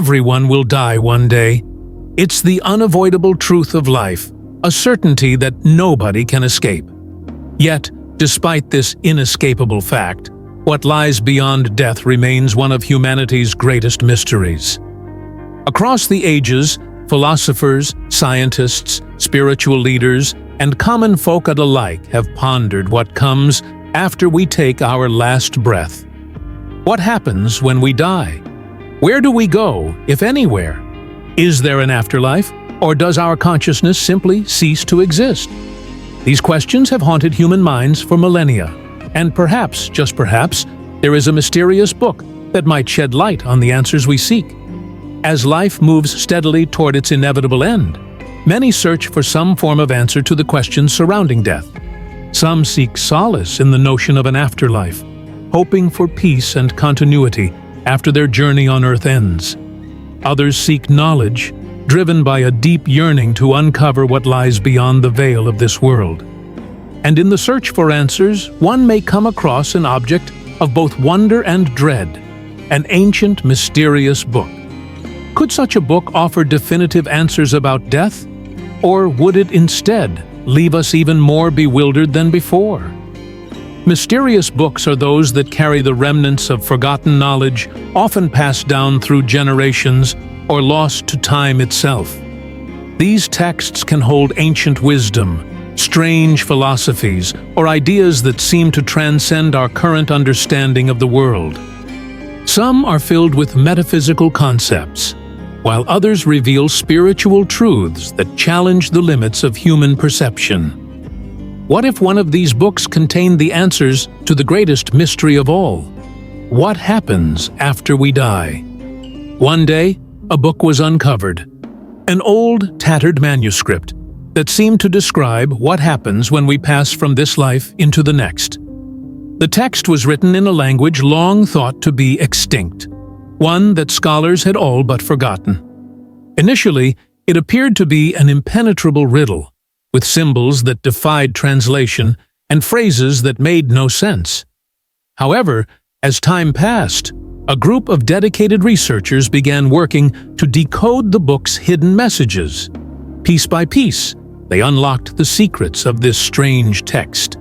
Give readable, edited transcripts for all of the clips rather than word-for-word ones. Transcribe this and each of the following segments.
Everyone will die one day. It's the unavoidable truth of life, a certainty that nobody can escape. Yet, despite this inescapable fact, what lies beyond death remains one of humanity's greatest mysteries. Across the ages, philosophers, scientists, spiritual leaders, and common folk alike have pondered what comes after we take our last breath. What happens when we die? Where do we go, if anywhere? Is there an afterlife, or does our consciousness simply cease to exist? These questions have haunted human minds for millennia, and perhaps, just perhaps, there is a mysterious book that might shed light on the answers we seek. As life moves steadily toward its inevitable end, many search for some form of answer to the questions surrounding death. Some seek solace in the notion of an afterlife, hoping for peace and continuity after their journey on earth ends. Others seek knowledge, driven by a deep yearning to uncover what lies beyond the veil of this world. And in the search for answers, one may come across an object of both wonder and dread, an ancient, mysterious book. Could such a book offer definitive answers about death? Or would it instead leave us even more bewildered than before? Mysterious books are those that carry the remnants of forgotten knowledge, often passed down through generations or lost to time itself. These texts can hold ancient wisdom, strange philosophies, or ideas that seem to transcend our current understanding of the world. Some are filled with metaphysical concepts, while others reveal spiritual truths that challenge the limits of human perception. What if one of these books contained the answers to the greatest mystery of all? What happens after we die? One day, a book was uncovered, an old, tattered manuscript that seemed to describe what happens when we pass from this life into the next. The text was written in a language long thought to be extinct, one that scholars had all but forgotten. Initially, it appeared to be an impenetrable riddle, with symbols that defied translation and phrases that made no sense. However, as time passed, a group of dedicated researchers began working to decode the book's hidden messages. Piece by piece, they unlocked the secrets of this strange text.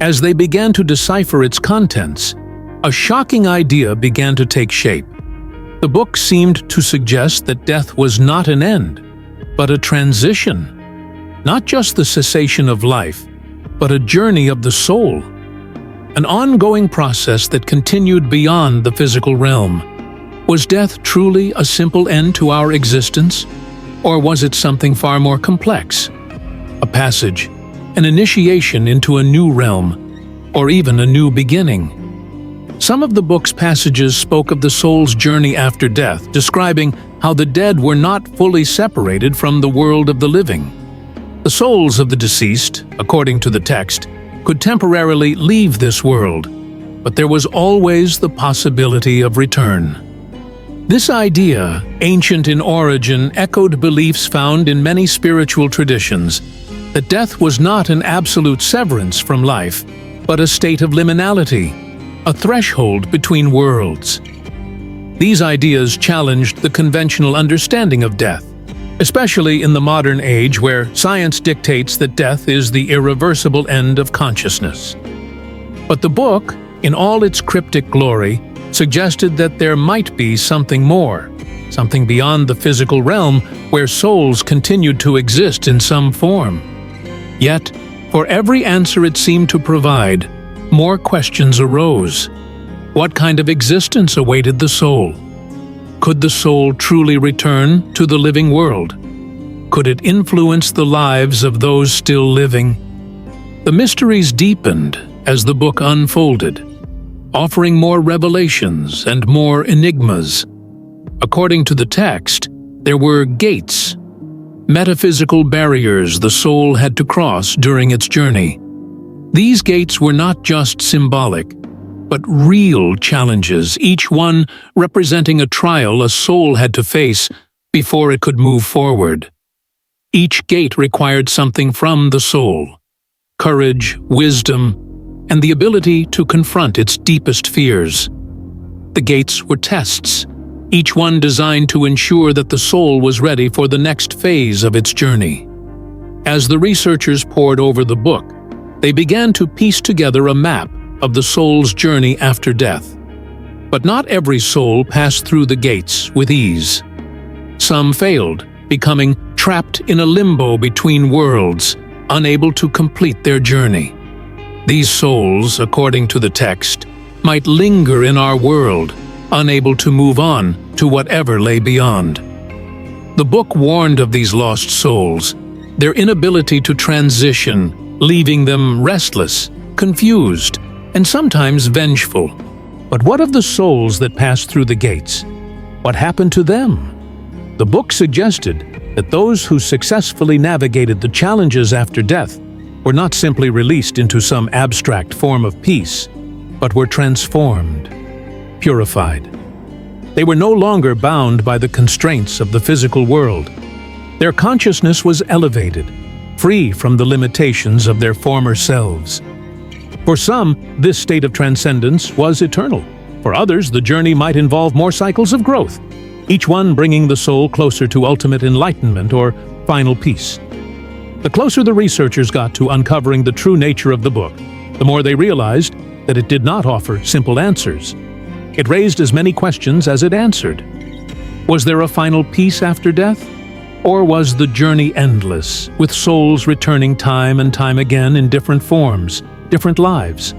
As they began to decipher its contents, a shocking idea began to take shape. The book seemed to suggest that death was not an end, but a transition. Not just the cessation of life, but a journey of the soul. An ongoing process that continued beyond the physical realm. Was death truly a simple end to our existence? Or was it something far more complex? A passage, an initiation into a new realm, or even a new beginning. Some of the book's passages spoke of the soul's journey after death, describing how the dead were not fully separated from the world of the living. The souls of the deceased, according to the text, could temporarily leave this world, but there was always the possibility of return. This idea, ancient in origin, echoed beliefs found in many spiritual traditions, that death was not an absolute severance from life, but a state of liminality, a threshold between worlds. These ideas challenged the conventional understanding of death, especially in the modern age where science dictates that death is the irreversible end of consciousness. But the book, in all its cryptic glory, suggested that there might be something more, something beyond the physical realm where souls continued to exist in some form. Yet, for every answer it seemed to provide, more questions arose. What kind of existence awaited the soul? Could the soul truly return to the living world? Could it influence the lives of those still living? The mysteries deepened as the book unfolded, offering more revelations and more enigmas. According to the text, there were gates, metaphysical barriers the soul had to cross during its journey. These gates were not just symbolic, but real challenges, each one representing a trial a soul had to face before it could move forward. Each gate required something from the soul: courage, wisdom, and the ability to confront its deepest fears. The gates were tests, each one designed to ensure that the soul was ready for the next phase of its journey. As the researchers pored over the book, they began to piece together a map of the soul's journey after death. But not every soul passed through the gates with ease. Some failed, becoming trapped in a limbo between worlds, unable to complete their journey. These souls, according to the text, might linger in our world, unable to move on to whatever lay beyond. The book warned of these lost souls, their inability to transition, leaving them restless, confused, and sometimes vengeful. But what of the souls that passed through the gates? What happened to them? The book suggested that those who successfully navigated the challenges after death were not simply released into some abstract form of peace, but were transformed, purified. They were no longer bound by the constraints of the physical world. Their consciousness was elevated, free from the limitations of their former selves. For some, this state of transcendence was eternal. For others, the journey might involve more cycles of growth, each one bringing the soul closer to ultimate enlightenment or final peace. The closer the researchers got to uncovering the true nature of the book, the more they realized that it did not offer simple answers. It raised as many questions as it answered. Was there a final peace after death? Or was the journey endless, with souls returning time and time again in different forms, different lives?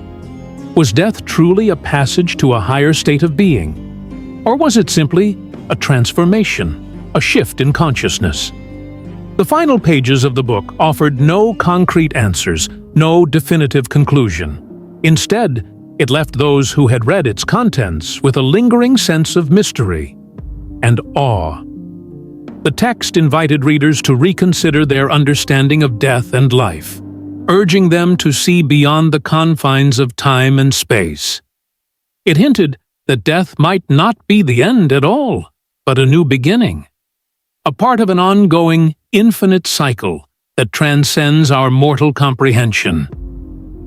Was death truly a passage to a higher state of being? Or was it simply a transformation, a shift in consciousness? The final pages of the book offered no concrete answers, no definitive conclusion. Instead, it left those who had read its contents with a lingering sense of mystery and awe. The text invited readers to reconsider their understanding of death and life, urging them to see beyond the confines of time and space. It hinted that death might not be the end at all, but a new beginning, a part of an ongoing, infinite cycle that transcends our mortal comprehension.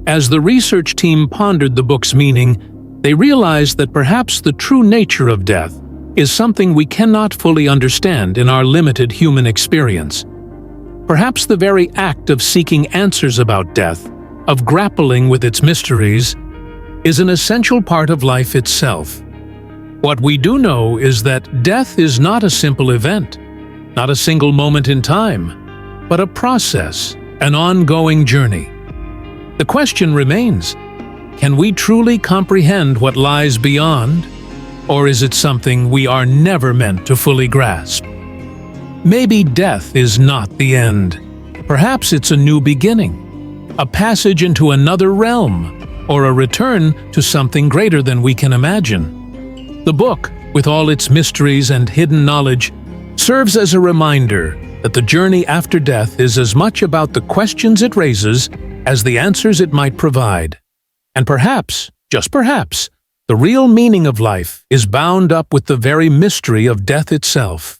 As the research team pondered the book's meaning, they realized that perhaps the true nature of death is something we cannot fully understand in our limited human experience. Perhaps the very act of seeking answers about death, of grappling with its mysteries, is an essential part of life itself. What we do know is that death is not a simple event, not a single moment in time, but a process, an ongoing journey. The question remains, can we truly comprehend what lies beyond, or is it something we are never meant to fully grasp? Maybe death is not the end. Perhaps it's a new beginning, a passage into another realm, or a return to something greater than we can imagine. The book, with all its mysteries and hidden knowledge, serves as a reminder that the journey after death is as much about the questions it raises as the answers it might provide. And perhaps, just perhaps, the real meaning of life is bound up with the very mystery of death itself.